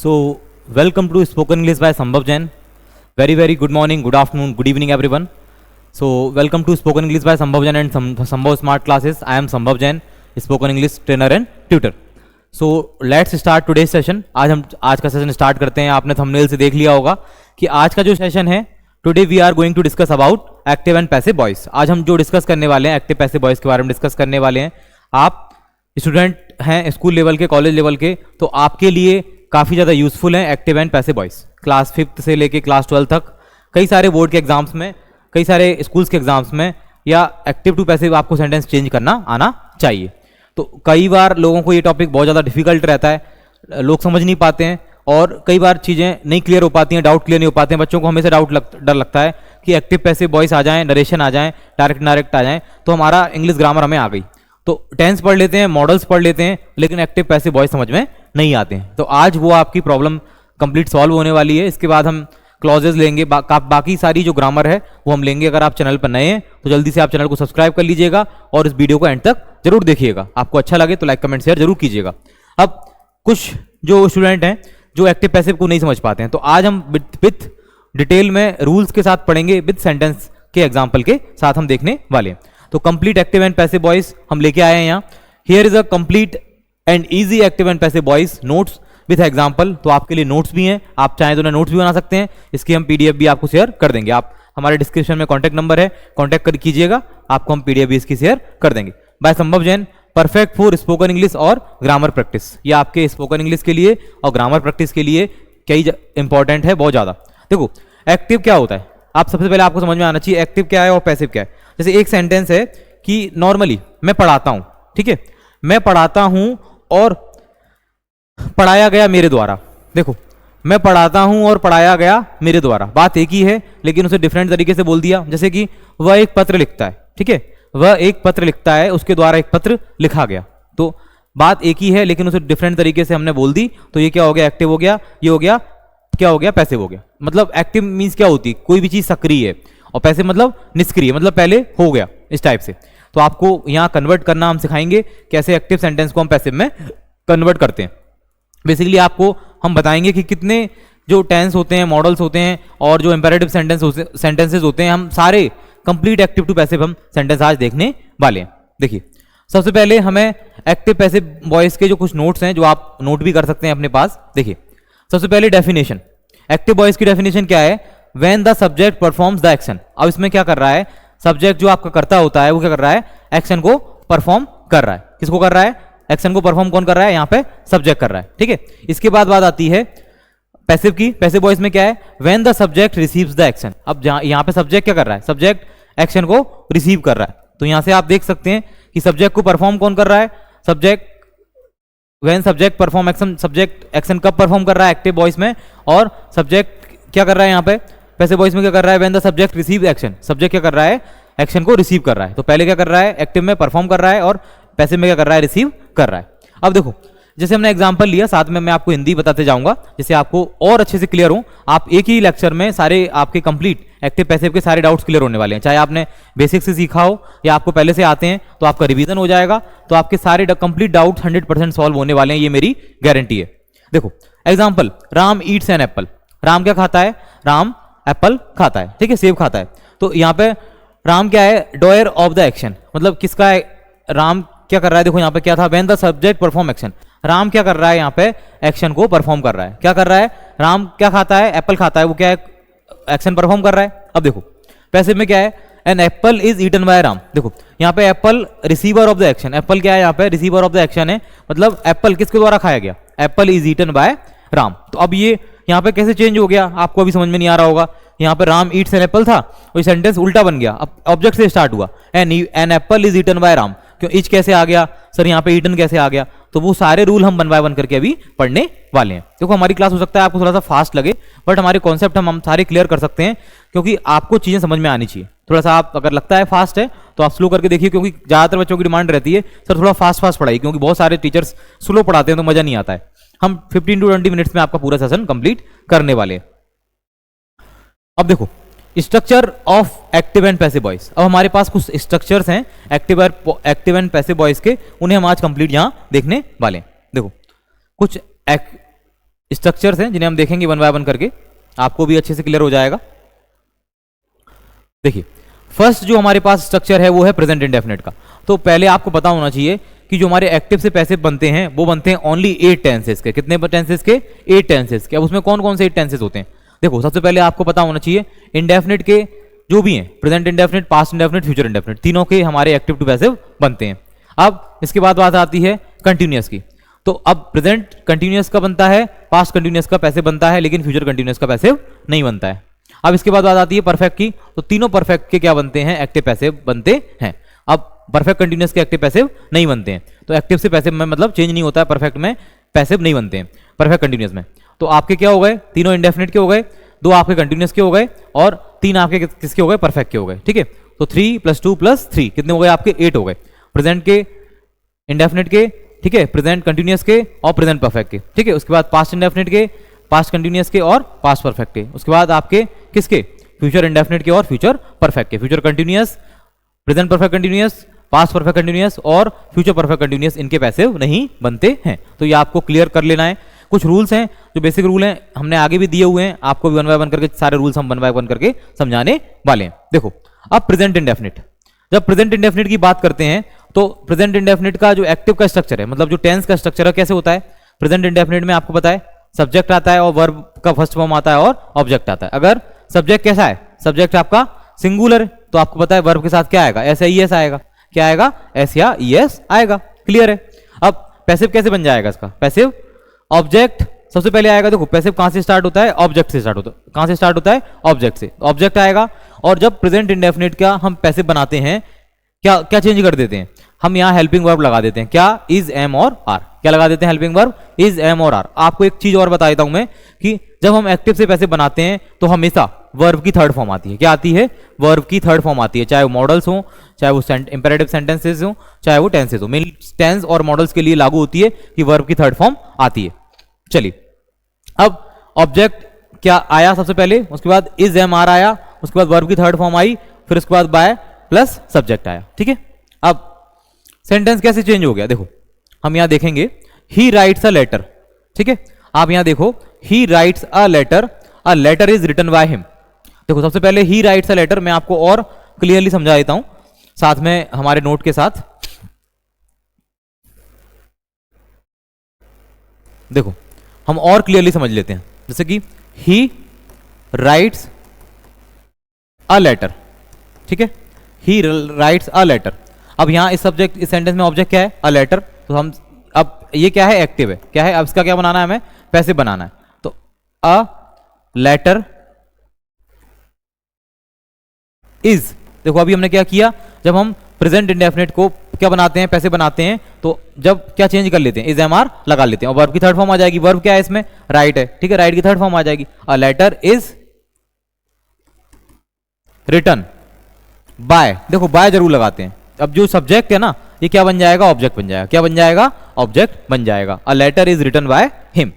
So, welcome to Spoken English by Sambhav Jain. Very good morning, good afternoon, good evening everyone. So, welcome to Spoken English by Sambhav Jain and Sambhav Smart Classes. I am Sambhav Jain, Spoken English trainer and tutor. So, let's start today's session. आज का session start करते हैं. आपने thumbnail से देख लिया होगा कि आज का जो सेशन है, today we are going to discuss about active and passive voice. आज हम जो डिस्कस करने वाले हैं, एक्टिव पैसिव वॉइस के बारे में डिस्कस करने वाले हैं. आप स्टूडेंट हैं स्कूल लेवल के, कॉलेज लेवल के, तो आपके लिए काफ़ी ज़्यादा यूजफुल है active and passive voice. Class 5th से लेके क्लास 12 तक कई सारे बोर्ड के एग्जाम्स में, कई सारे स्कूल्स के एग्जाम्स में या एक्टिव टू पैसिव आपको सेंटेंस चेंज करना आना चाहिए. तो कई बार लोगों को ये टॉपिक बहुत ज़्यादा डिफिकल्ट रहता है, लोग समझ नहीं पाते हैं और कई बार चीज़ें नहीं क्लियर हो पाती हैं, डाउट क्लियर नहीं हो पाते हैं. बच्चों को हमेशा डर लगता है कि एक्टिव पैसिव वॉइस आ जाए, नरेशन आ जाए, डायरेक्ट आ जाए तो हमारा इंग्लिश ग्रामर हमें आ गई. तो टेंस पढ़ लेते हैं, मॉडल्स पढ़ लेते हैं, लेकिन एक्टिव पैसिव वॉइस समझ में नहीं आते हैं. तो आज वो आपकी प्रॉब्लम कंप्लीट सॉल्व होने वाली है. इसके बाद हम क्लॉजेज लेंगे, बाकी सारी जो ग्रामर है वो हम लेंगे. अगर आप चैनल पर नए हैं तो जल्दी से आप चैनल को सब्सक्राइब कर लीजिएगा और इस वीडियो को एंड तक जरूर देखिएगा. आपको अच्छा लगे तो लाइक कमेंट शेयर जरूर कीजिएगा. अब कुछ जो स्टूडेंट हैं जो एक्टिव पैसिव को नहीं समझ पाते हैं, तो आज हम विथ डिटेल में रूल्स के साथ पढ़ेंगे, विथ सेंटेंस के एग्जाम्पल के साथ हम देखने वाले हैं. तो complete active and passive voice हम लेके आए हैं यहाँ. Here is a complete and easy active and passive voice notes with example. तो आपके लिए नोट्स भी हैं, आप चाहें तो उन्हें नोट्स भी बना सकते हैं. इसकी हम पीडीएफ भी आपको शेयर कर देंगे. आप हमारे डिस्क्रिप्शन में कॉन्टैक्ट नंबर है, कॉन्टैक्ट कर कीजिएगा, आपको हम पीडीएफ भी इसकी शेयर कर देंगे. बाय संभव Jain, perfect for spoken English और ग्रामर प्रैक्टिस. ये आपके स्पोकन इंग्लिश के लिए और ग्रामर प्रैक्टिस के लिए कई इंपॉर्टेंट है, बहुत ज़्यादा. देखो एक्टिव क्या होता है, आप सबसे पहले आपको समझ में आना चाहिए एक्टिव क्या है और पैसिव क्या है. जैसे एक सेंटेंस है कि नॉर्मली मैं पढ़ाता हूं, ठीक है, मैं पढ़ाता हूं और पढ़ाया गया मेरे द्वारा. देखो मैं पढ़ाता हूं और पढ़ाया गया मेरे द्वारा, बात एक ही है लेकिन उसे डिफरेंट तरीके से बोल दिया. जैसे कि वह एक पत्र लिखता है, ठीक है, वह एक पत्र लिखता है, उसके द्वारा एक पत्र लिखा गया. तो बात एक ही है लेकिन उसे डिफरेंट तरीके से हमने बोल दी. तो ये क्या हो गया, एक्टिव हो गया. ये हो गया, क्या हो गया, पैसिव हो गया. मतलब एक्टिव मीन्स क्या होती है, कोई भी चीज सक्रिय है, और पैसिव मतलब निष्क्रिय, मतलब पहले हो गया, इस टाइप से. तो आपको यहाँ कन्वर्ट करना हम सिखाएंगे, कैसे एक्टिव सेंटेंस को हम पैसिव में कन्वर्ट करते हैं. बेसिकली आपको हम बताएंगे कि कितने जो टेंस होते हैं, मॉडल्स होते हैं और जो इंपेरेटिव सेंटेंसेस होते हैं, हम सारे कंप्लीट एक्टिव टू पैसिव हम सेंटेंस आज देखने वाले हैं. देखिए सबसे पहले हमें एक्टिव पैसिव वॉइस के जो कुछ नोट्स हैं जो आप नोट भी कर सकते हैं अपने पास. देखिए सबसे पहले डेफिनेशन, एक्टिव वॉइस की डेफिनेशन क्या है, when the subject performs the action. अब इसमें क्या कर रहा है, सब्जेक्ट जो आपका करता होता है वो क्या कर रहा है, एक्शन को परफॉर्म कर रहा है. किसको कर रहा है, एक्शन को परफॉर्म कौन कर रहा है, यहाँ पे सब्जेक्ट कर रहा है, ठीक है. इसके बाद बात आती है पैसिव की. पैसिव वॉइस में क्या है, when the subject receives the action. अब यहाँ पे सब्जेक्ट क्या कर रहा है, सब्जेक्ट एक्शन को रिसीव कर रहा है. तो यहाँ से आप देख सकते हैं कि सब्जेक्ट को परफॉर्म कौन कर रहा है, subject. When subject perform action, subject action कब परफॉर्म कर रहा है एक्टिव वॉइस में, और सब्जेक्ट क्या कर रहा है यहाँ पे पैसिव वॉइस में, क्या कर रहा है, when the subject receive action. Subject क्या कर रहा है, एक्शन को रिसीव कर रहा है. तो पहले क्या कर रहा है, एक्टिव में परफॉर्म कर रहा है और पैसिव में क्या कर रहा है, रिसीव कर रहा है. अब देखो जैसे हमने एग्जांपल लिया, साथ में मैं आपको हिंदी बताते जाऊंगा जिससे आपको और अच्छे से क्लियर हो. आप एक ही लेक्चर में सारे आपके कंप्लीट एक्टिव पैसिव के सारे डाउट्स क्लियर होने वाले हैं. चाहे आपने बेसिक से सीखा हो या आपको पहले से आते हैं तो आपका रिवीजन हो जाएगा. तो आपके सारे कंप्लीट डाउट्स 100% सॉल्व होने वाले हैं, ये मेरी गारंटी है. देखो example, Ram eats an apple. Ram क्या खाता है, राम एप्पल खाता है, ठीक है, सेब खाता है. तो यहाँ पे राम क्या है, डोयर ऑफ द एक्शन, मतलब किसका है, राम क्या कर रहा है. देखो यहाँ पे क्या था, when the subject perform action. Ram क्या कर रहा है, यहाँ पे एक्शन को परफॉर्म कर रहा है. क्या कर रहा है, राम क्या खाता है, एप्पल खाता है, वो क्या है, एक्शन परफॉर्म कर रहा है. अब देखो पैसिव में क्या है, an apple is eaten by Ram. देखो यहाँ पे apple receiver of the action, apple क्या है, यहाँ पे रिसीवर ऑफ द एक्शन है, मतलब एप्पल किसके द्वारा खाया गया, apple is eaten by Ram. तो अब ये यहाँ पे कैसे चेंज हो गया, आपको अभी समझ में नहीं आ रहा होगा. यहाँ पे राम ईट्स एन एप्पल था, वो सेंटेंस उल्टा बन गया. अब ऑब्जेक्ट से स्टार्ट हुआ, an apple is eaten by Ram. क्यों इच कैसे आ गया सर, यहाँ पे ईटन कैसे आ गया. तो वो सारे रूल हम 1 बाय 1 करके अभी पढ़ने वाले हैं. देखो हमारी क्लास हो सकता है आपको थोड़ा सा फास्ट लगे, बट हमारे कॉन्सेप्ट हम सारे क्लियर कर सकते हैं क्योंकि आपको चीजें समझ में आनी चाहिए. थोड़ा सा आप अगर लगता है फास्ट है तो आप स्लो करके देखिए, क्योंकि ज्यादातर बच्चों की डिमांड रहती है सर थोड़ा फास्ट पढ़ाई, क्योंकि बहुत सारे टीचर्स स्लो पढ़ाते हैं तो मजा नहीं आता है. हम 15 to 20 मिनट्स में आपका पूरा सेशन कंप्लीट करने वाले हैं. अब देखो structure of active and passive voice. अब हमारे पास कुछ स्ट्रक्चर्स हैं एक्टिव एंड पैसिव वॉइस के, उन्हें हम आज कंप्लीट यहां देखने वाले हैं. देखो कुछ स्ट्रक्चर्स हैं जिन्हें हम देखेंगे वन बाय वन करके, आपको भी अच्छे से क्लियर हो जाएगा। देखिए फर्स्ट जो हमारे पास स्ट्रक्चर है वो है प्रेजेंट इंडेफिनिट का। तो पहले आपको पता होना चाहिए कि जो हमारे एक्टिव से पैसिव बनते हैं वो बनते हैं ओनली 8 टेंसेस के। कितने टेंसेस के? 8 टेंसेस के। अब उसमें कौन कौन से 8 टेंसेस होते हैं? देखो सबसे पहले आपको पता होना चाहिए इंडेफिनिट के जो भी हैं, present indefinite, past indefinite, future indefinite, तीनों के हमारे एक्टिव टू पैसिव बनते हैं। अब इसके बाद बात आती है कंटिन्यूअस की। तो अब प्रेजेंट कंटिन्यूअस का बनता है, पास्ट कंटिन्यूअस का पैसिव बनता है, लेकिन फ्यूचर कंटिन्यूअस का पैसिव नहीं बनता है। अब इसके बाद बात आती है परफेक्ट की। तो तीनों परफेक्ट के क्या बनते हैं? एक्टिव पैसिव बनते हैं। अब परफेक्ट कंटिन्यूअस के एक्टिव पैसिव नहीं बनते हैं। तो एक्टिव से पैसिव में मतलब चेंज नहीं होता है, परफेक्ट में पैसिव नहीं बनते हैं, परफेक्ट कंटिन्यूअस में। तो आपके क्या हो गए? तीनों इंडेफिनिट के हो गए, 2 आपके कंटिन्यूअस के हो गए और 3 आपके किसके हो गए? परफेक्ट के हो गए। ठीक है, तो 3 + 2 + 3 कितने हो गए आपके? 8 हो गए। प्रेजेंट के, इंडेफिनिट के, ठीक है, प्रेजेंट कंटिन्यूअस के और प्रेजेंट परफेक्ट के। ठीक है, उसके बाद पास्ट इंडेफिनिट के, पास्ट कंटिन्यूअस के और पास्ट परफेक्ट के। उसके बाद आपके किसके? फ्यूचर इंडेफिनिट के और फ्यूचर परफेक्ट के। Future continuous, present perfect continuous, past perfect continuous और फ्यूचर परफेक्ट कंटिन्यूअस इनके पैसिव नहीं बनते हैं। तो ये आपको क्लियर कर लेना है। कुछ रूल्स हैं जो बेसिक रूल हैं, हमने आगे भी दिए हुए हैं, आपको भी वन बाय वन करके सारे रूल्स हम वन बाय वन करके समझाने वाले हैं। देखो अब प्रेजेंट इंडेफिनिट, जब प्रेजेंट इंडेफिनिट की बात करते हैं तो प्रेजेंट इंडेफिनिट का जो एक्टिव का स्ट्रक्चर है, मतलब जो टेंस का स्ट्रक्चर है, कैसे होता है? प्रेजेंट इंडेफिनिट में आपको पता है सब्जेक्ट आता है और वर्ब का फर्स्ट फॉर्म आता है और ऑब्जेक्ट आता है। अगर सब्जेक्ट कैसा है? सब्जेक्ट आपका सिंगुलर है, तो आपको पता है वर्ब के साथ क्या आएगा? एस या ई एस आएगा। क्या आएगा? एस या ई एस आएगा। क्लियर है? अब पैसिव कैसे बन जाएगा इसका? पैसिव ऑब्जेक्ट सबसे पहले आएगा। देखो पैसिव कहां से स्टार्ट होता है? ऑब्जेक्ट से स्टार्ट होता है। कहां से स्टार्ट होता है? ऑब्जेक्ट से। ऑब्जेक्ट आएगा और जब प्रेजेंट इंडेफिनिट का हम पैसिव बनाते हैं, क्या क्या चेंज कर देते हैं? हम यहाँ हेल्पिंग वर्ब लगा देते हैं। क्या? इज, एम और आर। क्या लगा देते हैं? हेल्पिंग वर्ब इज, एम और आर। आपको एक चीज और बता देता हूं मैं कि जब हम एक्टिव से पैसिव बनाते हैं तो हमेशा वर्ब की थर्ड फॉर्म आती है। क्या आती है? वर्ब की थर्ड फॉर्म आती है, चाहे वो मॉडल्स हो, चाहे वो इंपेरेटिव सेंटेंसेस हो, चाहे वो टेंसेस हो। मेन टेंस और मॉडल्स के लिए लागू होती है कि वर्ब की थर्ड फॉर्म आती है। चलिए अब ऑब्जेक्ट क्या आया सबसे पहले, उसके बाद इज, एम, आर आया, उसके बाद वर्ब की थर्ड फॉर्म आई, फिर उसके बाद बाय प्लस सब्जेक्ट आया। ठीक है, अब सेंटेंस कैसे चेंज हो गया? देखो हम यहां देखेंगे ही राइट्स अ लेटर। ठीक है, आप यहां देखो he writes a letter is written by him. देखो सबसे पहले ही राइट्स अ लेटर, मैं आपको और क्लियरली समझा देता हूं साथ में हमारे नोट के साथ। देखो हम और क्लियरली समझ लेते हैं, जैसे कि ही राइट्स अ लेटर। ठीक है, ही राइट्स अ लेटर। अब यहां इस सब्जेक्ट, इस सेंटेंस में ऑब्जेक्ट क्या है? A letter. तो हम अब ये क्या है? एक्टिव है। क्या है? अब इसका क्या बनाना है? हमें पैसिव बनाना है। तो अ लेटर इज। देखो अभी हमने क्या किया, जब हम प्रेजेंट इंडेफिनिट को क्या बनाते हैं? पैसिव बनाते हैं, तो जब क्या चेंज कर लेते हैं? इज, एम, आर लगा लेते हैं और वर्ब की थर्ड फॉर्म आ जाएगी। वर्ब क्या है इसमें? राइट है। ठीक है, राइट की थर्ड फॉर्म आ जाएगी। A letter is written by. देखो बाय जरूर लगाते हैं। अब जो सब्जेक्ट है ना, ये क्या बन जाएगा? ऑब्जेक्ट बन जाएगा। क्या बन जाएगा? ऑब्जेक्ट बन जाएगा। A letter is written by him.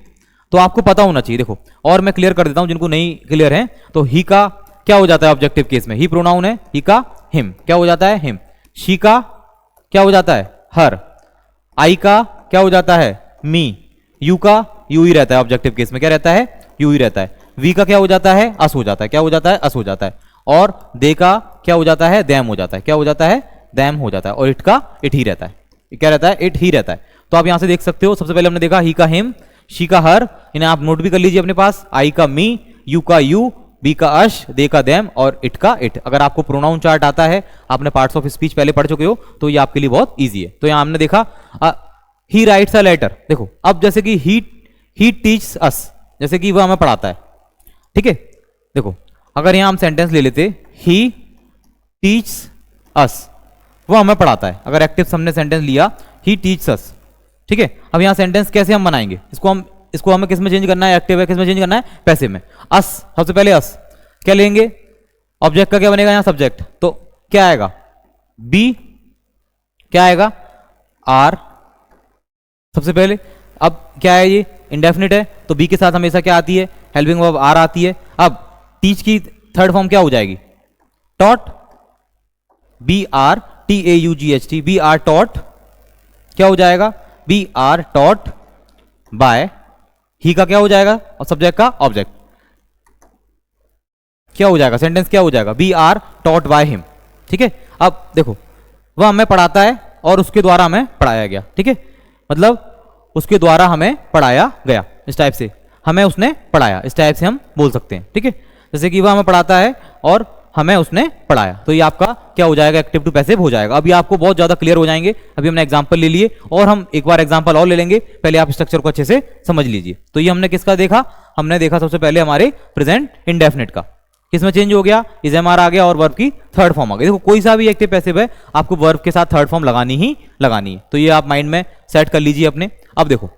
तो आपको पता होना चाहिए। देखो और मैं क्लियर कर देता हूं जिनको नहीं क्लियर है। तो ही का क्या हो जाता है ऑब्जेक्टिव केस में? ही प्रोनाउन है, ही का हिम क्या हो जाता है? हिम। शी का क्या हो जाता है? हर। आई का क्या हो जाता है? मी। यू का यू ही रहता है ऑब्जेक्टिव केस में। क्या रहता है? यू ही रहता है। वी का क्या हो जाता है? अस हो जाता है। क्या हो जाता है? अस हो जाता है। और दे का क्या हो जाता है? दैम हो जाता है। क्या हो जाता है? दैम हो जाता है। और इट का इट ही रहता है। क्या रहता है? इट ही रहता है। तो आप यहां से देख सकते हो, सबसे पहले हमने देखा ही का हिम, शी का हर, इन्हें आप नोट भी कर लीजिए अपने पास। आई का मी, यू का यू, बी का अश, दे का दैम और इट का इट। अगर आपको प्रोनाउन चार्ट आता है, आपने पार्ट्स ऑफ स्पीच पहले पढ़ चुके हो, तो ये आपके लिए बहुत इजी है। तो यहां हमने देखा ही राइट्स अ लेटर। देखो अब जैसे कि ही टीच अस, जैसे कि वह हमें पढ़ाता है। ठीक है, देखो अगर यहां हम सेंटेंस ले लेते ही टीच अस, वो हमें पढ़ाता है। अगर एक्टिव हमने सेंटेंस लिया ही टीच अस। ठीक है, अब यहां सेंटेंस कैसे हम बनाएंगे? इसको हमें किस में चेंज करना है? एक्टिव है, किस में चेंज करना है? पैसिव में। अस, सबसे पहले अस क्या लेंगे? ऑब्जेक्ट का क्या बनेगा यहां? सब्जेक्ट। तो क्या आएगा? बी। क्या आएगा? आर सबसे पहले। अब क्या है? ये इंडेफिनिट है, तो बी के साथ हमेशा क्या आती है? हेल्पिंग वर्ब आर आती है। अब टीच की थर्ड फॉर्म क्या हो जाएगी? Taught. Be are T A U G H T, be are taught क्या हो जाएगा? Be are taught by he का क्या हो जाएगा और सब्जेक्ट का ऑब्जेक्ट क्या हो जाएगा, सेंटेंस क्या हो जाएगा, we are taught by him. ठीक है, अब देखो वह हमें पढ़ाता है और उसके द्वारा हमें पढ़ाया गया। ठीक है, मतलब उसके द्वारा हमें पढ़ाया गया, इस टाइप से हमें उसने पढ़ाया, इस टाइप से हम बोल सकते हैं। ठीक है, जैसे कि वह हमें पढ़ाता है और हमें उसने पढ़ाया, तो ये आपका क्या हो जाएगा, एक्टिव टू पैसिव हो जाएगा। अभी आपको बहुत ज्यादा क्लियर हो जाएंगे। अभी हमने एग्जांपल ले लिए और हम एक बार एग्जांपल और ले लेंगे, पहले आप स्ट्रक्चर को अच्छे से समझ लीजिए। तो ये हमने किसका देखा, हमने देखा सबसे पहले हमारे प्रेजेंट इंडेफिनिट का, किसमें चेंज हो गया, इज एम आर आ गया और वर्ब की थर्ड फॉर्म आ गई। देखो कोई सा भी एक्टिव पैसिव है आपको वर्ब के साथ थर्ड फॉर्म लगानी ही लगानी है, तो ये आप माइंड में सेट कर लीजिए अपने। अब देखो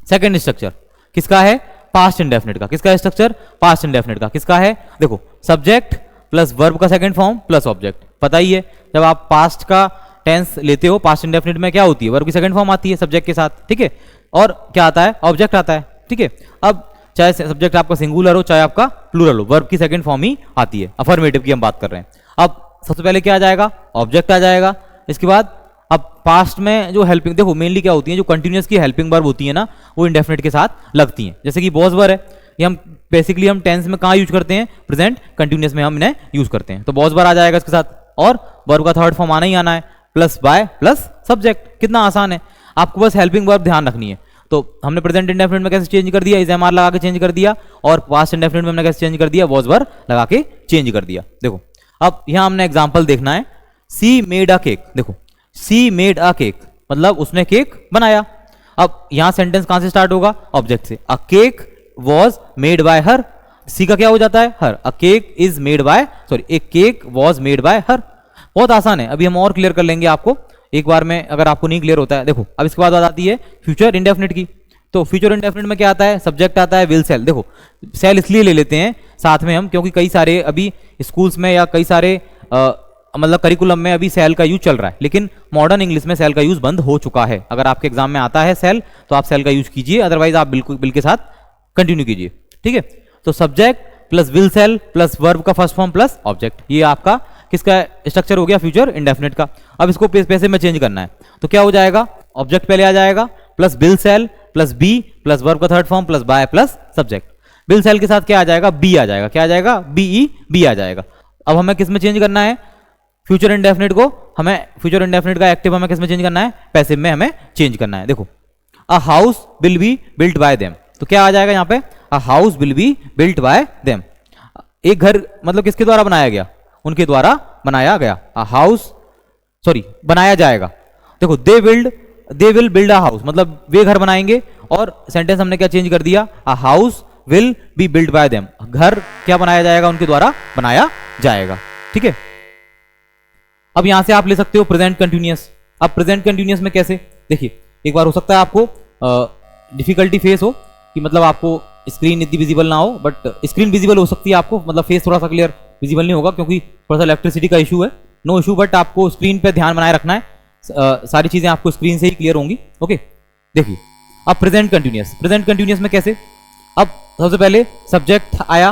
सेकंड स्ट्रक्चर किसका है, पास्ट इंडेफिनिट का। किसका है स्ट्रक्चर, पास्ट इंडेफिनिट का। किसका है, देखो सब्जेक्ट प्लस वर्ब का सेकंड फॉर्म प्लस ऑब्जेक्ट। पता ही है जब आप पास्ट का टेंस लेते हो, पास्ट इंडेफिनिट में क्या होती है, वर्ब की सेकंड फॉर्म आती है सब्जेक्ट के साथ। ठीक है, और क्या आता है, ऑब्जेक्ट आता है। ठीक है, अब चाहे सब्जेक्ट आपका सिंगुलर हो चाहे आपका प्लूरल हो, वर्ब की सेकंड फॉर्म ही आती है। अफर्मेटिव की हम बात कर रहे हैं। अब सबसे पहले क्या आ जाएगा, ऑब्जेक्ट आ जाएगा। इसके बाद अब पास्ट में जो हेल्पिंग, देखो मेनली क्या होती है, जो कंटिन्यूअस की हेल्पिंग वर्ब होती है ना, वो इंडेफिनिट के साथ लगती हैं। जैसे कि बॉस वर्ब है, ये हम बेसिकली हम टेंस में कहाँ यूज करते हैं, प्रेजेंट कंटिन्यूअस में हम इन्हें यूज करते हैं। तो बॉस वर्ब आ जाएगा इसके साथ, और वर्ब का थर्ड फॉर्म आना ही आना है, प्लस बाय प्लस सब्जेक्ट। कितना आसान है, आपको बस हेल्पिंग वर्ब ध्यान रखनी है। तो हमने प्रेजेंट इंडेफिनिट में कैसे चेंज कर दिया, इज एम आर लगा के चेंज कर दिया, और पास्ट इंडेफिनिट में हमने कैसे चेंज कर दिया, वॉज वर्ब लगा के चेंज कर दिया। देखो अब यहां हमने एग्जांपल देखना है, सी मेड अ केक। देखो सी मेड अ केक मतलब उसने केक बनाया। अब यहां सेंटेंस कहां से स्टार्ट होगा, ऑब्जेक्ट से। A cake was made by her, she का क्या हो जाता है, her. A cake is made by, sorry a cake was made by her. बहुत आसान है, अभी हम और क्लियर कर लेंगे आपको एक बार में, अगर आपको नहीं क्लियर होता है। देखो अब इसके बाद बात आती है फ्यूचर इंडेफिनिट की। तो फ्यूचर इंडेफिनिट में क्या आता है, सब्जेक्ट आता है विल सेल। देखो सेल इसलिए ले लेते हैं साथ में हम, क्योंकि कई सारे अभी स्कूल्स में या कई सारे मतलब करिकुलम में अभी सेल का यूज चल रहा है, लेकिन मॉडर्न इंग्लिश में सेल का यूज बंद हो चुका है। अगर आपके एग्जाम में आता है सेल तो आप सेल का यूज कीजिए, अदरवाइज आप बिल्कुल बिल के साथ कंटिन्यू कीजिए। ठीक है, तो subject plus will shall plus verb का फर्स्ट फॉर्म प्लस ऑब्जेक्ट, ये आपका किसका स्ट्रक्चर हो गया, फ्यूचर इंडेफिनिट का। अब इसको पैसे में चेंज करना है तो क्या हो जाएगा, ऑब्जेक्ट पहले आ जाएगा plus will shall plus be plus verb का third form plus by plus subject. Will shall के साथ क्या आ जाएगा, बी आ जाएगा। क्या आ जाएगा, बीई, बी आ जाएगा। अब हमें किस में चेंज करना है, फ्यूचर इंडेफिनिट को हमें, फ्यूचर इंडेफिनिट का एक्टिव हमें किस में चेंज करना है, पैसिव में हमें चेंज करना है। देखो a house will be built by them, तो क्या आ जाएगा यहाँ पे, a house will be built by them. एक घर मतलब किसके द्वारा बनाया गया, उनके द्वारा बनाया गया। अ हाउस, सॉरी बनाया जाएगा। देखो they will build a house मतलब वे घर बनाएंगे, और सेंटेंस हमने क्या चेंज कर दिया, a house will be build by them. घर क्या बनाया जाएगा, उनके द्वारा बनाया जाएगा। ठीक है, अब यहां से आप ले सकते हो प्रेजेंट कंटिन्यूअस। अब प्रेजेंट कंटिन्यूअस में कैसे, देखिए एक बार हो सकता है आपको डिफिकल्टी फेस हो कि मतलब आपको स्क्रीन इतनी विजिबल ना हो, बट स्क्रीन विजिबल हो सकती है आपको, मतलब फेस थोड़ा सा क्लियर विजिबल नहीं होगा क्योंकि थोड़ा सा इलेक्ट्रिसिटी का इशू है। नो इशू, बट आपको स्क्रीन पे ध्यान बनाए रखना है, सारी चीजें आपको स्क्रीन से ही क्लियर होंगी। ओके, देखिए अब प्रेजेंट कंटिन्यूअस, प्रेजेंट कंटिन्यूअस में कैसे, अब सबसे पहले सब्जेक्ट आया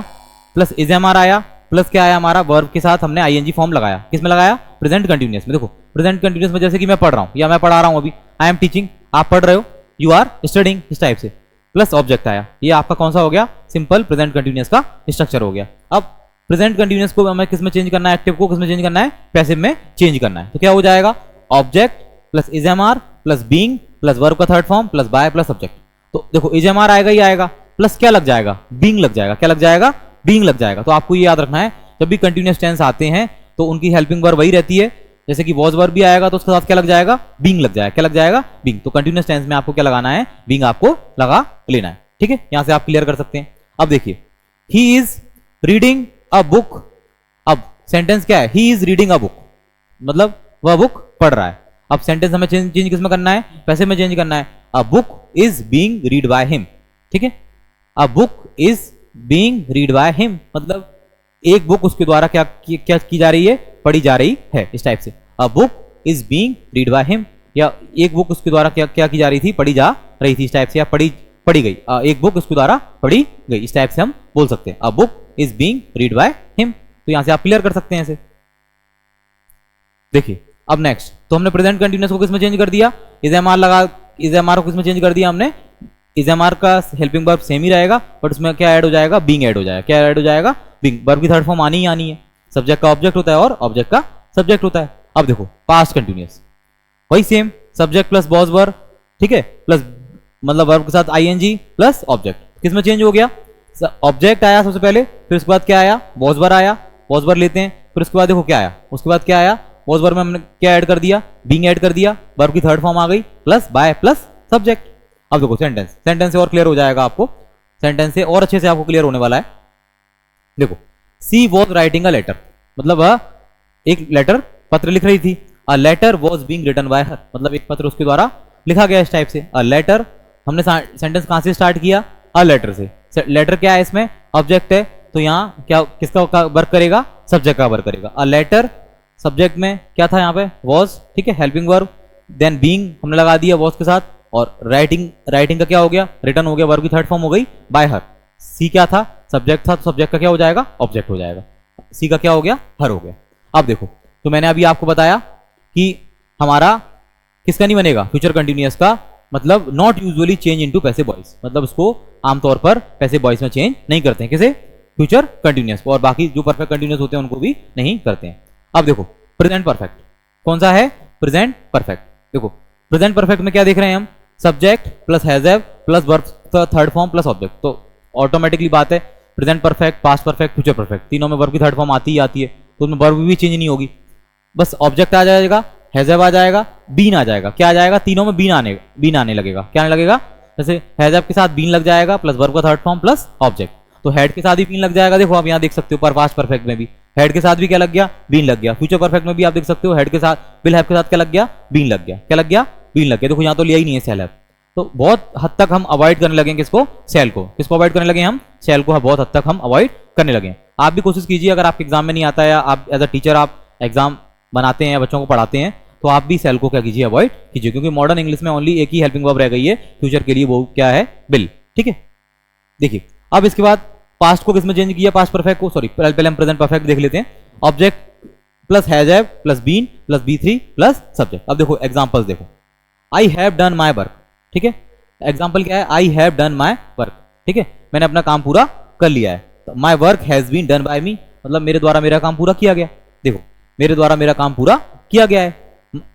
प्लस इज एम आर आया प्लस क्या आया हमारा, वर्ब के साथ हमने आईएनजी फॉर्म लगाया। किस में लगाया, प्रेजेंट कंटिन्यूअस में। देखो प्रेजेंट कंटिन्यूअस में जैसे कि मैं पढ़ रहा हूं या मैं पढ़ा रहा हूं, अभी आई एम टीचिंग, आप पढ़ रहे हो, यू आर स्टडिंग, इस टाइप से, प्लस ऑब्जेक्ट आया। ये आपका कौन सा हो गया, सिंपल प्रेजेंट कंटिन्यूअस का स्ट्रक्चर हो गया। अब प्रेजेंट कंटिन्यूअस को हमें किस में चेंज करना है, एक्टिव को किस में चेंज करना है, पैसिव में चेंज करना है। तो क्या हो जाएगा, object plus is am are plus being plus verb का third form plus by plus subject. तो देखो इज एम आर आएगा ही आएगा, प्लस क्या लग जाएगा, बीइंग लग जाएगा। क्या लग जाएगा, बीइंग लग जाएगा। तो आपको ये याद रखना है, जब भी कंटिन्यूअस टेंस आते हैं तो उनकी हेल्पिंग वर्ब वही रहती है। जैसे कि वॉज वर्ब भी आएगा तो उसके साथ क्या लग जाएगा, बीइंग लग जाएगा। क्या लग जाएगा, बीइंग। तो कंटिन्यूअस टेंस में आपको क्या लगाना है, बीइंग आपको लगा लेना है। ठीक है, यहां से आप क्लियर कर सकते हैं। अब देखिए he is reading a book. अब सेंटेंस क्या है, he is reading a book मतलब वह बुक पढ़ रहा है। अब सेंटेंस हमें चेंज किस में करना है, पैसिव में चेंज करना है। A book is being read by him. ठीक है, a book is being read by him मतलब एक बुक उसके द्वारा क्या की जा रही है, पढ़ी जा रही है, इस टाइप से। A book is being read by him, या एक बुक उसके द्वारा क्या की जा रही थी, पढ़ी जा रही थी, इस टाइप से, या पढ़ी गई। एक बुक उसके द्वारा पढ़ी गई, इस टाइप से हम बोल सकते हैं। A book is being read by him. तो यहां से आप क्लियर कर सकते हैं इसे। देखिए अब नेक्स्ट, तो हमने प्रेजेंट कंटिन्यूअस को किस में चेंज कर दिया, इज एम आर लगा, इज एम आर को किस में चेंज कर दिया हमने, एमआर का हेल्पिंग वर्ब सेम ही रहेगा, बट उसमें क्या ऐड हो जाएगा, बीइंग ऐड हो जाएगा। क्या ऐड हो जाएगा, बीइंग। वर्ब की थर्ड फॉर्म आनी ही आनी है। सब्जेक्ट का ऑब्जेक्ट होता है और ऑब्जेक्ट का सब्जेक्ट होता है। अब देखो पास्ट कंटिन्यूअस वही same, subject plus was verb, ठीक है, प्लस मतलब वर्ब के साथ आईएनजी प्लस ऑब्जेक्ट। किस में चेंज हो गया, ऑब्जेक्ट आया सबसे पहले, फिर उसके बाद क्या आया, वॉज वर्ब आया, वॉज वर्ब लेते हैं, फिर उसके बाद देखो क्या आया, उसके बाद क्या आया, वॉज वर्ब में हमने क्या ऐड कर दिया, बीइंग ऐड कर दिया, वर्ब की थर्ड फॉर्म आ गई, प्लस बाय प्लस सब्जेक्ट। अब देखो सेंटेंस, सेंटेंस से और क्लियर हो जाएगा आपको, सेंटेंस से और अच्छे से आपको क्लियर होने वाला है। देखो she was writing a letter, मतलब वह एक लेटर पत्र लिख रही थी। A letter was being written by her, मतलब एक पत्र उसके द्वारा लिखा गया इस टाइप से। अ लेटर, हमने सेंटेंस कहां से स्टार्ट किया, अ लेटर से। लेटर क्या है, इसमें ऑब्जेक्ट है, तो यहाँ क्या किसका वर्क करेगा, सब्जेक्ट का वर्क करेगा। अ लेटर सब्जेक्ट में क्या था यहाँ पे, वॉज, ठीक है, हेल्पिंग वर्ब, देन बीइंग हमने लगा दिया वॉज के साथ, और राइटिंग, राइटिंग का क्या हो गया, रिटर्न हो गया, वर्ब की थर्ड फॉर्म हो गई बाय हर। सी क्या था, सब्जेक्ट था, तो सब्जेक्ट का क्या हो जाएगा, ऑब्जेक्ट हो जाएगा। सी का क्या हो गया, हर हो गया। अब देखो, तो मैंने अभी आपको बताया कि हमारा किसका नहीं बनेगा, फ्यूचर कंटिन्यूअस का, मतलब not usually change into passive voice, मतलब उसको आमतौर पर पैसिव वॉइस में चेंज नहीं करते हैं, किसे, फ्यूचर कंटिन्यूअस, और बाकी जो परफेक्ट कंटिन्यूअस होते हैं उनको भी नहीं करते हैं। अब देखो प्रेजेंट परफेक्ट कौन सा है, प्रेजेंट परफेक्ट। देखो प्रेजेंट परफेक्ट में क्या देख रहे हैं हम, subject plus has have plus verb का थर्ड फॉर्म प्लस ऑब्जेक्ट, तो ऑटोमेटिकली बात है present perfect, past perfect, future perfect, तीनों में वर्ब की थर्ड फॉर्म आती ही आती है, तो उसमें वर्ब भी चेंज नहीं होगी, बस ऑब्जेक्ट आ जाएगा, हैज हैव आ जाएगा, बीन आ जाएगा। क्या आ जाएगा, तीनों में बीन आने लगेगा। क्या आने लगेगा, जैसे हैज हैव के साथ बीन लग जाएगा प्लस वर्ब का थर्ड फॉर्म प्लस ऑब्जेक्ट, तो हेड के साथ भी बीन लग जाएगा। देखो आप यहाँ देख सकते हो, पर पास्ट परफेक्ट में भी हेड के साथ भी क्या लग गया, बीन लग गया। फ्यूचर परफेक्ट में भी आप देख सकते हो, हेड के साथ, विल हैव के साथ क्या लग गया, बीन लग गया। क्या लग गया, बीन लग गया। देखो यहाँ तो लिया ही नहीं है सेल हैव, तो बहुत हद तक हम अवॉइड करने लगे किसको, सेल को। किसको अवॉइड करने लगे हम, सेल को बहुत हद तक हम अवॉइड करने लगे। आप भी कोशिश कीजिए, अगर आपके एग्जाम में नहीं आता है, या आप एज अ टीचर आप एग्जाम बनाते हैं या बच्चों को पढ़ाते हैं, तो आप भी सेल को क्या कीजिए, अवॉइड कीजिए, क्योंकि मॉडर्न इंग्लिश में ओनली एक ही हेल्पिंग वर्ब रह गई है फ्यूचर के लिए, वो क्या है, विल। ठीक है, देखिए अब इसके बाद पास्ट को किसमें चेंज किया, पास्ट परफेक्ट को, सॉरी पहले हम प्रेजेंट परफेक्ट देख लेते हैं। Object plus has have plus been plus बी3 प्लस सब्जेक्ट। अब देखो एग्जांपल्स देखो, I have done my work, ठीक है, एग्जांपल क्या है, I have done my work, ठीक है, मैंने अपना काम पूरा कर लिया है। तो my work has been done by me, मतलब मेरे द्वारा मेरा काम पूरा किया गया। देखो मेरे द्वारा मेरा काम पूरा किया गया है।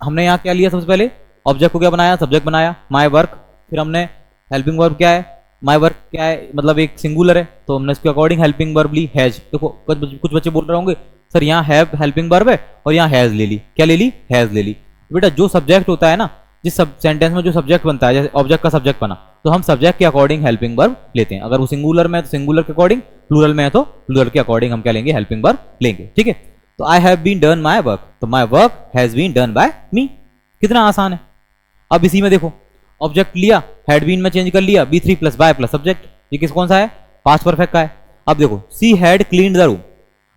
हमने यहाँ क्या लिया, सबसे पहले ऑब्जेक्ट को क्या बनाया, सब्जेक्ट बनाया, माय वर्क, फिर हमने हेल्पिंग वर्ब क्या है, माय वर्क क्या है, मतलब एक सिंगुलर है, तो हमने इसके अकॉर्डिंग हेल्पिंग वर्ब ली, हैज। देखो कुछ बच्चे बोल रहे होंगे सर यहाँ हैव हेल्पिंग वर्ब है और यहाँ हैज ले ली, क्या ले ली, हैज ले ली। बेटा जो सब्जेक्ट होता है ना, जिस सेंटेंस में जो सब्जेक्ट बनता है, जैसे ऑब्जेक्ट का सब्जेक्ट बना, तो हम सब्जेक्ट के अकॉर्डिंग हेल्पिंग वर्ब लेते हैं। अगर वो सिंगुलर में है तो सिंगुलर के अकॉर्डिंग, प्लूरल में है तो प्लूरल के अकॉर्डिंग हम क्या लेंगे, हेल्पिंग वर्ब लेंगे। ठीक है, तो I have been done my work, तो my work has been done by me. कितना आसान है। अब इसी में देखो ऑब्जेक्ट लिया, हैड बीन में चेंज कर लिया, B3 plus by plus subject, ये किस कौन सा है, पास्ट परफेक्ट का है। अब देखो she had cleaned the room.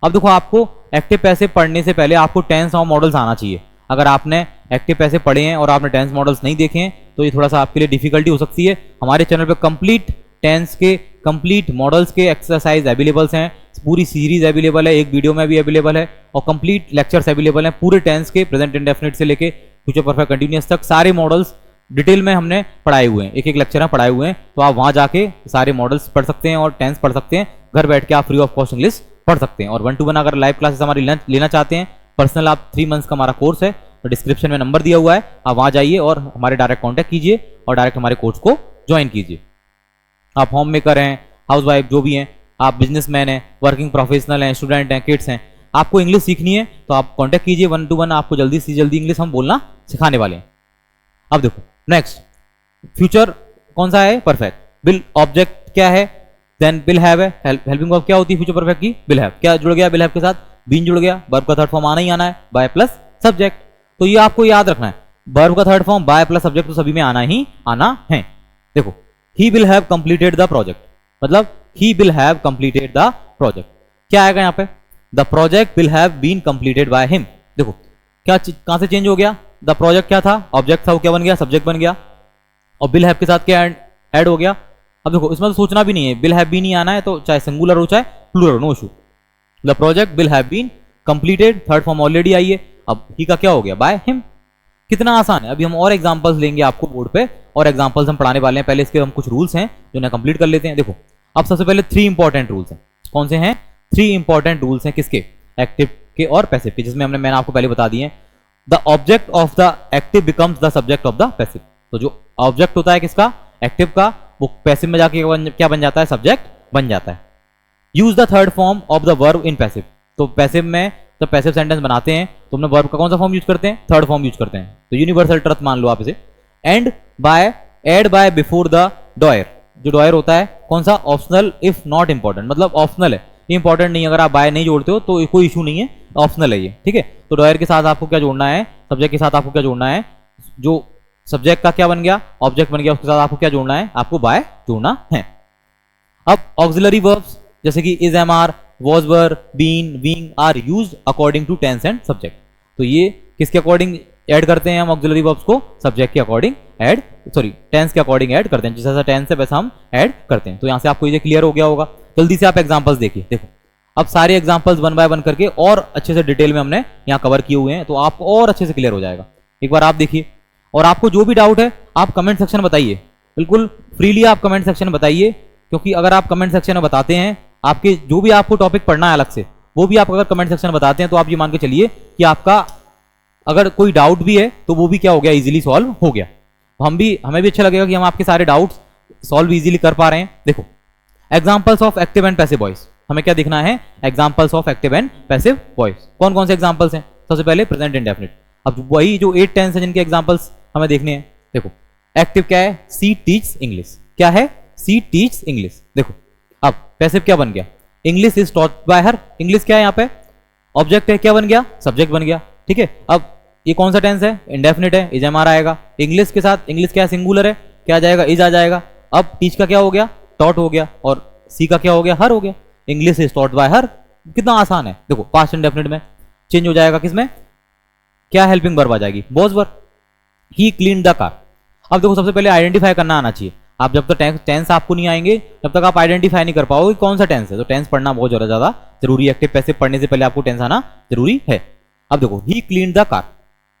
अब देखो आपको एक्टिव पैसिव पढ़ने से पहले आपको टेंस और मॉडल्स आना चाहिए। अगर आपने एक्टिव पैसिव पढ़े हैं और आपने टेंस मॉडल्स नहीं देखे हैं तो ये थोड़ा सा आपके लिए डिफिकल्टी हो सकती है। हमारे चैनल पे कंप्लीट टेंस के, कंप्लीट मॉडल्स के एक्सरसाइज अवेलेबल्स हैं, पूरी सीरीज अवेलेबल है, एक वीडियो में भी अवेलेबल है, और कंप्लीट लेक्चर्स अवेलेबल हैं पूरे टेंस के, प्रेजेंट इंडेफिनिट से लेके फ्यूचर परफेक्ट कंटिन्यूअस तक सारे मॉडल्स डिटेल में हमने पढ़ाए हुए हैं, एक एक लेक्चर में पढ़ाए हुए हैं। तो आप वहां जाके सारे मॉडल्स पढ़ सकते हैं और टेंस पढ़ सकते हैं। घर बैठ के आप फ्री ऑफ कॉस्ट इंग्लिश पढ़ सकते हैं। और 1-to-1 अगर लाइव क्लासेस हमारी लेना चाहते हैं, पर्सनल, आप 3 मंथ्स का हमारा कोर्स है, तो डिस्क्रिप्शन में नंबर दिया हुआ है, आप वहां जाइए और हमारे डायरेक्ट कॉन्टैक्ट कीजिए और डायरेक्ट हमारे कोर्स को ज्वाइन कीजिए। आप होम मेकर हैं, हाउस वाइफ जो भी हैं, आप बिजनेसमैन हैं, वर्किंग प्रोफेशनल हैं, स्टूडेंट हैं, किड्स हैं, आपको इंग्लिश सीखनी है तो आप कॉन्टैक्ट कीजिए 1-to-1, आपको जल्दी से जल्दी इंग्लिश हम बोलना सिखाने वाले हैं। अब देखो नेक्स्ट फ्यूचर कौन सा है, परफेक्ट। विल ऑब्जेक्ट क्या है, देन विल हैव है, हेल्पिंग वर्ब क्या होती है फ्यूचर परफेक्ट की, विल हैव। क्या जुड़ गया, विल हैव के साथ बीन जुड़ गया, वर्ब का थर्ड फॉर्म आना ही आना है, बाय प्लस सब्जेक्ट। तो ये आपको याद रखना है, वर्ब का third form by plus subject तो सभी में आना ही आना है। देखो he will have completed the project, मतलब he will have completed the project. क्या आएगा यहाँ पे, the project will have been completed by him. देखो क्या कहां से चेंज हो गया, द प्रोजेक्ट क्या था, ऑब्जेक्ट था, वो क्या बन गया, सब्जेक्ट बन गया, और विल हैव के साथ क्या ऐड हो गया। अब देखो इसमें तो सोचना भी नहीं है, विल हैव बीन ही आना है, तो चाहे सिंगुलर हो चाहे plural, no issue. The project will have been completed, third form already आई है। अब ही का क्या हो गया, बाय हिम। कितना आसान है। अभी हम और एग्जांपल्स लेंगे आपको बोर्ड पे, और एग्जांपल्स हम पढ़ाने वाले हैं। पहले इसके हम कुछ रूल्स हैं जो ना कंप्लीट कर लेते हैं। देखो अब सबसे पहले 3 इंपॉर्टेंट रूल्स हैं। कौन से हैं? 3 इंपॉर्टेंट रूल्स हैं किसके? एक्टिव के और पैसिव के, जिसमें मैंने आपको पहले बता दिए हैं। The object of the active becomes the subject of the passive. तो जो ऑब्जेक्ट होता है किसका? एक्टिव का, वो पैसिव में जाके क्या बन जाता है? सब्जेक्ट बन जाता है। Use the third form of the verb in passive. तो पैसिव में जब पैसिव सेंटेंस बनाते हैं तो हमने वर्ब का कौन सा फॉर्म यूज करते हैं? थर्ड फॉर्म यूज करते हैं। तो यूनिवर्सल ट्रुथ मान लो आप इसे। Add by before the doer. जो डॉयर होता है कौन सा? ऑप्शनल इफ नॉट इंपॉर्टेंट, मतलब ऑप्शनल है, इंपॉर्टेंट नहीं। अगर आप बाय नहीं जोड़ते हो तो कोई इशू नहीं है, ऑप्शनल है ये, ठीक है। तो डॉयर के साथ आपको क्या जोड़ना है? सब्जेक्ट के साथ आपको क्या जोड़ना है? जो सब्जेक्ट का क्या बन गया? ऑब्जेक्ट बन गया, उसके साथ आपको क्या जोड़ना है? आपको बाय जोड़ना है। अब ऑक्सिलरी वर्ब्स जैसे कि is, am, are, was, were, been, being are used according to tense and subject। तो ये किसके अकॉर्डिंग ऐड करते हैं हम ऑक्सिलरी वर्ब्स को? सब्जेक्ट के अकॉर्डिंग ऐड, सॉरी टेंस के अकॉर्डिंग ऐड करते हैं। जैसा टेंस है वैसा हम ऐड करते हैं। तो यहाँ से आपको ये क्लियर हो गया होगा। जल्दी से आप एग्जांपल्स देखिए। देखो अब सारे एग्जांपल्स 1 बाय 1 करके और अच्छे से डिटेल में हमने यहाँ कवर किए हुए हैं, तो आपको और अच्छे से क्लियर हो जाएगा। एक बार आप देखिए, और आपको जो भी डाउट है आप कमेंट सेक्शन में बताइए, बिल्कुल फ्रीली आप कमेंट सेक्शन में बताइए। क्योंकि अगर आप कमेंट सेक्शन में बताते हैं, आपके जो भी आपको टॉपिक पढ़ना है अलग से, वो भी आप अगर कमेंट सेक्शन में बताते हैं, तो आप ये मान के चलिए कि आपका अगर कोई डाउट भी है तो वो भी क्या हो गया? इजीली सॉल्व हो गया। तो हमें भी अच्छा लगेगा कि हम आपके सारे डाउट्स सॉल्व इजीली कर पा रहे हैं। देखो examples of active and passive voice, हमें क्या देखना है? Examples of active and passive voice. कौन कौन से एग्जांपल्स हैं? सबसे पहले प्रेजेंट इंडेफिनिट। अब वही जो 8 टेंस है जिनके एग्जांपल्स हमें देखने हैं। देखो एक्टिव क्या है? सी टीच इंग्लिश। क्या है? सी टीच इंग्लिश। देखो अब पैसिव क्या बन गया? English is taught by her. English क्या है यहाँ पे? ऑब्जेक्ट है, क्या बन गया? सब्जेक्ट बन गया, ठीक है। अब ये कौन सा टेंस है? इंडेफिनिट है, इज, एम, आर आएगा। इंग्लिश के साथ, इंग्लिश क्या है? सिंगुलर है, क्या आ जाएगा? इज आ जाएगा। अब टीच का क्या हो गया? टॉट हो गया। और सी का क्या हो गया? हर हो गया। इंग्लिश इज टॉट बाय हर। कितना आसान है। देखो पास्ट इंडेफिनिट में चेंज हो जाएगा, किसमें? क्या हेल्पिंग वर्ब आ जाएगी? Was verb. He clean the car. अब देखो सबसे पहले आइडेंटिफाई करना आना चाहिए। आप जब तक टेंस आपको नहीं आएंगे तब तक आप आइडेंटिफाई नहीं कर पाओगे कौन सा टेंस है। तो टेंस पढ़ना बहुत ज्यादा जरूरी है। एक्टिव पैसिव पढ़ने से पहले आपको टेंस आना जरूरी है। अब देखो ही क्लीन द कार,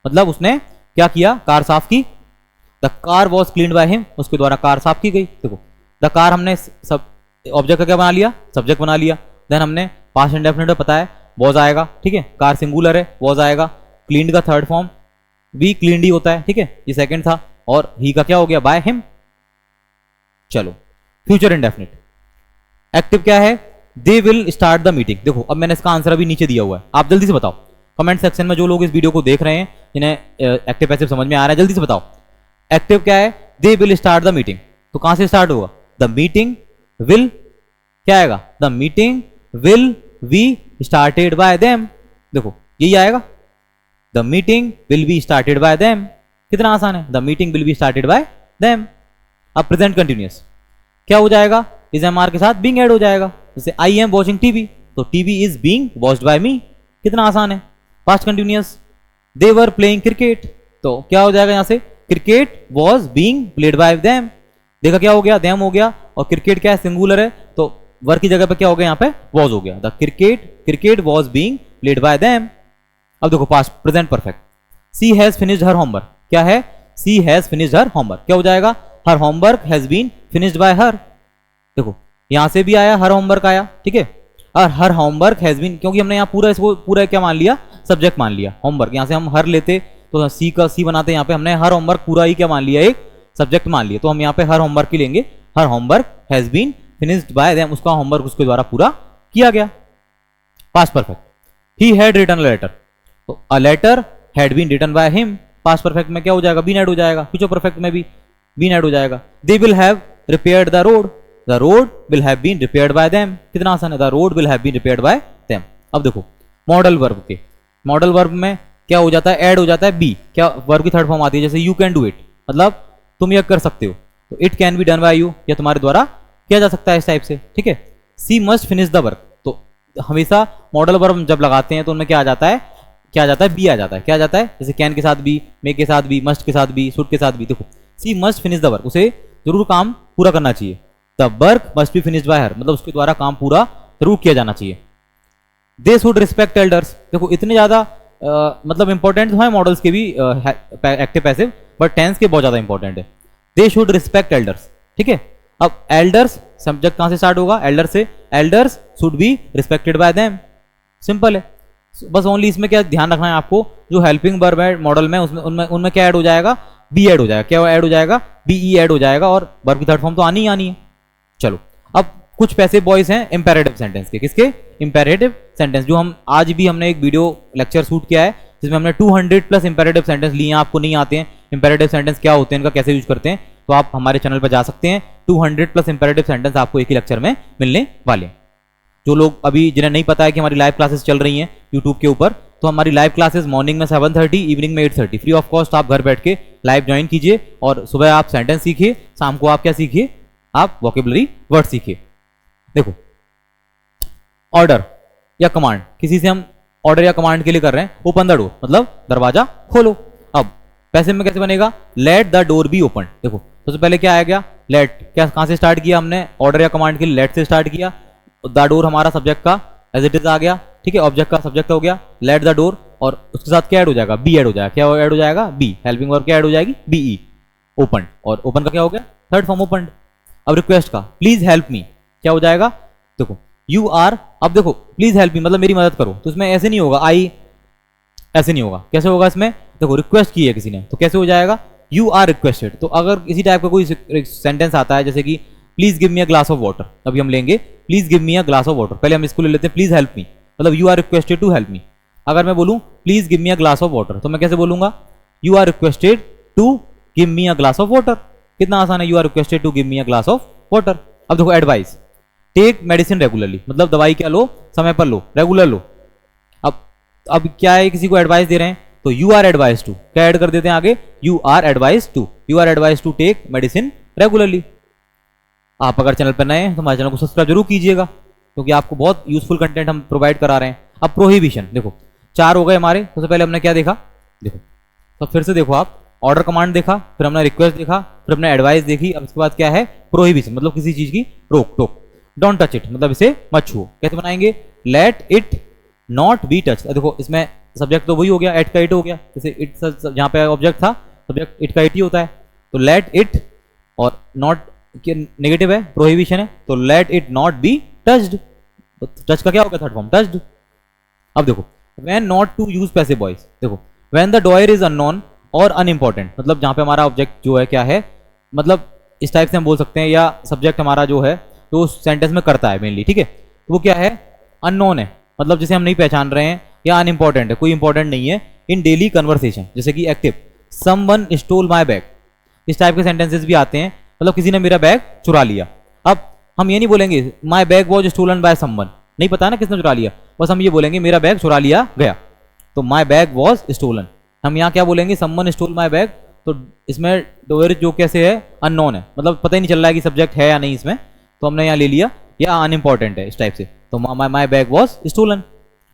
मतलब उसने क्या किया? कार साफ की। The car was cleaned by him, उसके द्वारा कार साफ की गई। देखो द कार हमने सब ऑब्जेक्ट का क्या बना लिया? सब्जेक्ट बना लिया। देन हमने पास्ट इंडेफिनिट में पता है वॉज आएगा, ठीक है। कार सिंगुलर है, वॉज आएगा। क्लीन्ड का थर्ड फॉर्म भी क्लीन्ड ही होता है, ठीक है, ये सेकंड था। और ही का क्या हो गया? By him. चलो फ्यूचर इंडेफिनिट। एक्टिव क्या है? They will start the meeting. देखो अब मैंने इसका आंसर अभी नीचे दिया हुआ है, आप जल्दी से बताओ कमेंट सेक्शन में। जो लोग इस वीडियो को देख रहे हैं, जिन्हें एक्टिव पैसिव समझ में आ रहा है, जल्दी से बताओ एक्टिव क्या है? They will start the meeting. तो कहां से स्टार्ट होगा? द मीटिंग विल, क्या आएगा? The meeting will be started by them. देखो यही आएगा, the meeting will be started by them. कितना आसान है, the meeting will be started by them. अब प्रेजेंट कंटिन्यूअस क्या हो जाएगा? इज, एम, आर के साथ बीइंग ऐड हो जाएगा। जैसे आई एम वॉचिंग टीवी, तो TV is being watched by me. कितना आसान है। Past continuous they were playing cricket, तो क्या हो जाएगा यहाँ से? Cricket was being played by them. देखा क्या हो गया? देम हो गया। और क्रिकेट क्या है? सिंगुलर है, तो वर की जगह पे क्या हो गया? यहाँ पे वॉज हो गया। The cricket was being played by them. अब देखो past present perfect. She has finished her homework. क्या है? She has finished her homework. क्या हो जाएगा? Her homework has been finished by her. देखो यहां से भी आया, हर होमवर्क आया, ठीक है। और हर होमवर्क हैज बीन, क्योंकि हमने यहाँ पूरा इसको पूरा क्या मान लिया? सब्जेक्ट मान लिया। होमवर्क यहाँ से हम हर लेते तो सी का सी बनाते, यहाँ पे हमने हर होमवर्क पूरा ही क्या मान लिया? एक सब्जेक्ट मान लिया। तो हम यहाँ पे हर होमवर्क ही लेंगे। Her homework has been finished by them, उसका होमवर्क उसके द्वारा पूरा किया गया। Past perfect. He had written a letter, तो a letter had been written by him. Past perfect में क्या हो जाएगा? बीन ऐड हो जाएगा। फ्यूचर परफेक्ट में भी बीन ऐड हो जाएगा। They will have repaired the road, the road will have been repaired by them. कितना आसान है, the road will have been repaired by them. अब देखो मॉडल वर्ब के, मॉडल वर्ब में क्या हो जाता है? ऐड हो जाता है बी। क्या वर्ब की थर्ड फॉर्म आती है? जैसे यू कैन डू इट, मतलब तुम यह कर सकते हो, तो it can be done by you, या तुम्हारे द्वारा किया जा सकता है, इस टाइप से, ठीक है। सी मस्ट फिनिश द वर्क, तो हमेशा मॉडल वर्ब जब लगाते हैं तो उनमें क्या आ जाता है? क्या आ जाता है? बी आ जाता है। क्या आ जाता है? जैसे कैन के साथ बी, मे के साथ बी, मस्ट के साथ बी, शुड के साथ बी। देखो सी मस्ट फिनिश द वर्क, उसे जरूर काम पूरा करना चाहिए। The work must be finished by her, मतलब उसके द्वारा काम पूरा जरूर किया जाना चाहिए। दे शुड रिस्पेक्ट एल्डर्स, देखो इतने ज्यादा मतलब इंपॉर्टेंट तो है मॉडल्स के भी एक्टिव पैसिव, बट टेंस के बहुत ज़्यादा इंपॉर्टेंट है। दे शुड रिस्पेक्ट एल्डर्स, ठीक है। अब एल्डर्स सब्जेक्ट कहाँ से स्टार्ट होगा, एल्डर से, elders should be respected by them, simple है। बस ओनली इसमें क्या ध्यान रखना है आपको, जो हेल्पिंग वर्ब है मॉडल में उसमें उनमें क्या ऐड हो जाएगा, बी ऐड हो जाएगा। क्या ऐड हो जाएगा, बीई ऐड हो जाएगा, और वर्ब की थर्ड फॉर्म तो आनी ही आनी है। चलो अब कुछ पैसिव वॉइस हैं इंपेरेटिव सेंटेंस के, किसके, इंपेरेटिव सेंटेंस, जो हम आज भी हमने एक वीडियो लेक्चर शूट किया है जिसमें हमने 200 प्लस इंपेरेटिव सेंटेंस लिए हैं। आपको नहीं आते हैं इंपेरेटिव सेंटेंस क्या होते हैं, इनका कैसे यूज करते हैं, तो आप हमारे चैनल पर जा सकते हैं। 200 प्लस इंपेरेटिव सेंटेंस आपको एक ही लेक्चर में मिलने वाले हैं। जो लोग अभी जिन्हें नहीं पता है कि हमारी लाइव क्लासेस चल रही हैं यूट्यूब के ऊपर, तो हमारी लाइव क्लासेस मॉर्निंग में 7:30, इवनिंग में 8:30 फ्री ऑफ कॉस्ट आप घर बैठ के लाइव ज्वाइन कीजिए, और सुबह आप सेंटेंस सीखिए, शाम को आप क्या सीखिए, आप वोकेबुलरी वर्ड सीखिए। देखो ऑर्डर या कमांड, किसी से हम ऑर्डर या कमांड के लिए कर रहे हैं, ओपन द डोर मतलब दरवाजा खोलो। अब पैसिव में कैसे बनेगा, let the door be open. देखो सबसे पहले क्या आया गया, लेट, क्या कहां से स्टार्ट किया हमने, ऑर्डर या कमांड के लिए लेट से स्टार्ट किया। द डोर हमारा सब्जेक्ट का एज इट इज आ गया, ठीक है, ऑब्जेक्ट का सब्जेक्ट हो गया, लेट द डोर, और उसके साथ क्या ऐड हो जाएगा, बी ऐड हो जाएगा। क्या ऐड हो जाएगा, बी, हेल्पिंग वर्ब क्या ऐड हो जाएगी, बीई, ओपन, और ओपन का क्या हो गया, थर्ड फॉर्म ओपन। अब रिक्वेस्ट का प्लीज हेल्प मी क्या हो जाएगा, देखो यू आर, अब देखो प्लीज हेल्प मी मतलब मेरी मदद करो, तो इसमें ऐसे नहीं होगा, आई ऐसे नहीं होगा, कैसे होगा इसमें, देखो रिक्वेस्ट की है किसी ने, तो कैसे हो जाएगा, यू आर रिक्वेस्टेड। तो अगर इसी टाइप का कोई सेंटेंस आता है जैसे कि please give me a glass of water, अभी हम लेंगे please give me a glass of water, पहले हम इसको ले लेते हैं प्लीज हेल्प मी, मतलब you are requested to help me. अगर मैं बोलूं please give me a glass of water, तो मैं कैसे बोलूंगा, you are requested to give me a glass of water. कितना आसान है, you are requested to give me a glass of water. अब देखो एडवाइस, टेक मेडिसिन रेगुलरली, मतलब दवाई क्या लो, समय पर लो, रेगुलर लो। अब क्या है, किसी को एडवाइस दे रहे हैं, तो यू आर एडवाइस टू, क्या ऐड कर देते हैं आगे, you are advise to, you are advise to take medicine regularly. आप अगर चैनल पर नए हैं तो हमारे चैनल को सब्सक्राइब जरूर कीजिएगा, क्योंकि आपको बहुत यूजफुल कंटेंट हम प्रोवाइड करा रहे हैं। अब प्रोहिबिशन, देखो 4 हो गए हमारे, सबसे पहले हमने क्या देखा, देखो तो फिर से देखो आप, ऑर्डर कमांड देखा, फिर हमने रिक्वेस्ट देखा, फिर हमने एडवाइस देखी, अब इसके बाद क्या है, प्रोहिबिशन, मतलब किसी चीज की रोक टोक। डोंट टच इट मतलब इसे मत छुओ, कैसे बनाएंगे, late it not be touch. देखो इसमें सब्जेक्ट तो वही हो गया, एट का इट हो गया, जैसे इट जहाँ पे ऑब्जेक्ट था, सब्जेक्ट इट का इट ही होता है, तो लेट इट, और नॉट नेगेटिव है, प्रोहिबिशन है, तो let it not be touched, touch का क्या होगा, थर्ड फॉर्म टच्ड। अब देखो when not to use passive voice, देखो when the doer is unknown और अनइंपॉर्टेंट, मतलब जहाँ पे हमारा ऑब्जेक्ट जो है क्या है, मतलब इस टाइप से हम बोल सकते हैं, या सब्जेक्ट हमारा जो है तो सेंटेंस में करता है मेनली, ठीक है, तो वो क्या है, अननोन है, मतलब जिसे हम नहीं पहचान रहे हैं, या अनइंपॉर्टेंट है, कोई इंपॉर्टेंट नहीं है इन डेली कन्वर्सेशन, जैसे कि active, someone stole my bag, इस टाइप के सेंटेंसेस भी आते हैं, मतलब किसी ने मेरा बैग चुरा लिया। अब हम ये नहीं बोलेंगे my bag was stolen by someone, नहीं पता ना किसने चुरा लिया, बस हम ये बोलेंगे मेरा बैग चुरा लिया गया, तो माय बैग वॉज स्टोलन। हम यहाँ क्या बोलेंगे, समवन स्टोल माय बैग, तो इसमें डोयर जो कैसे है, अननोन है, मतलब पता ही नहीं चल रहा है कि सब्जेक्ट है या नहीं इसमें, तो हमने यहाँ ले लिया, या अनइंपॉर्टेंट है इस टाइप से, तो माय बैग वॉज स्टोलन।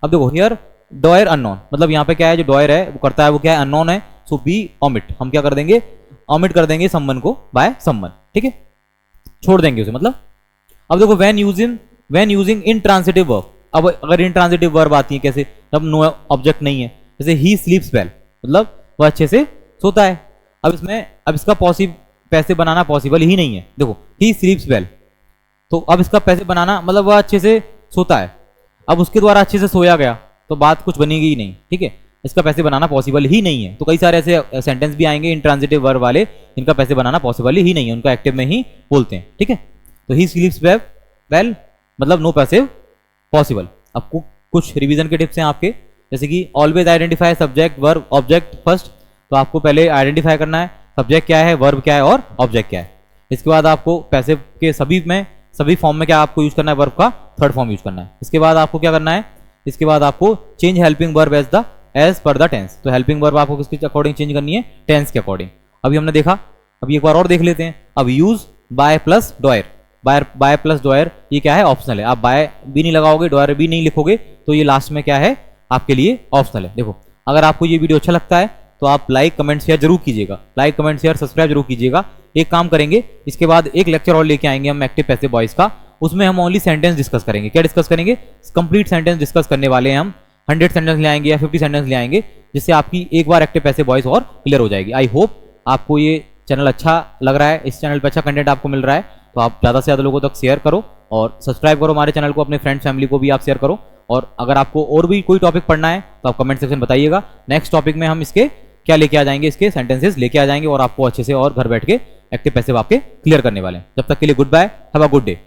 अब देखो हियर डॉयर अननोन, मतलब यहाँ पे क्या है, जो डॉयर है वो करता है वो क्या है, अननोन है, सो बी ओमिट, हम क्या कर देंगे, ओमिट कर देंगे समवन को बाय समवन, ठीक है, छोड़ देंगे उसे मतलब। अब देखो व्हेन यूजिंग इंट्रांसिटिव वर्ब, अब अगर इंट्रांसिटिव वर्ब आती है कैसे, जब नो ऑब्जेक्ट नहीं है, जैसे ही स्लीप्स वेल, मतलब वह अच्छे से सोता है। अब इसका पैसे बनाना पॉसिबल ही नहीं है, देखो ही स्लीप्स वेल, तो अब इसका पैसे बनाना मतलब वह अच्छे से सोता है, अब उसके द्वारा अच्छे से सोया गया, तो बात कुछ बनेगी ही नहीं, ठीक है, इसका पैसे बनाना पॉसिबल ही नहीं है। तो कई सारे ऐसे सेंटेंस भी आएंगे इंट्रांसिटिव वर्ब वाले, इनका पैसे बनाना पॉसिबल ही नहीं है, उनका एक्टिव में ही बोलते हैं, ठीक है। तो ही स्लीप्स वेल मतलब नो पैसिव पॉसिबल। अब कुछ रिवीजन के टिप्स हैं आपके, जैसे कि always identify subject verb object first, तो आपको पहले आइडेंटिफाई करना है सब्जेक्ट क्या है, वर्ब क्या है और ऑब्जेक्ट क्या है। इसके बाद आपको पैसिव के सभी फॉर्म में क्या आपको यूज करना है, वर्ब का थर्ड फॉर्म यूज करना है। इसके बाद आपको क्या करना है, इसके बाद आपको change helping verb as per the tense, तो हेल्पिंग वर्ब आपको किसके अकॉर्डिंग चेंज करनी है, टेंस के अकॉर्डिंग। अभी हमने देखा, अभी एक बार और देख लेते हैं। अब use by plus doer, by plus doer ये क्या है, ऑप्शनल है, आप बाय भी नहीं लगाओगे, डॉयर भी नहीं लिखोगे, तो ये लास्ट में क्या है आपके लिए ऑप्शनल है। देखो अगर आपको ये वीडियो अच्छा लगता है तो आप लाइक कमेंट शेयर जरूर कीजिएगा, लाइक कमेंट शेयर सब्सक्राइब जरूर कीजिएगा। एक काम करेंगे, इसके बाद एक लेक्चर और लेके आएंगे हम एक्टिव पैसिव वॉइस का, उसमें हम ओनली सेंटेंस डिस्कस करेंगे। क्या डिस्कस करेंगे, कंप्लीट सेंटेंस डिस्कस करने वाले हैं हम, 100 सेंटेंस ले आएंगे या 50 सेंटेंस ले आएंगे, जिससे आपकी एक बार एक्टिव पैसिव वॉइस और क्लियर हो जाएगी। आई होप आपको ये चैनल अच्छा लग रहा है, इस चैनल पर अच्छा कंटेंट आपको मिल रहा है, तो आप ज़्यादा से ज़्यादा लोगों तक शेयर करो और सब्सक्राइब करो हमारे चैनल को, अपने फ्रेंड्स फैमिली को भी आप शेयर करो। और अगर आपको और भी कोई टॉपिक पढ़ना है तो आप कमेंट सेक्शन बताइएगा। नेक्स्ट टॉपिक में हम इसके क्या लेके आ जाएंगे, इसके सेंटेंसेस लेके आ जाएंगे और आपको अच्छे से और घर बैठ के एक्टिव पैसिव आपके क्लियर करने वाले हैं। जब तक के लिए goodbye, have a good day.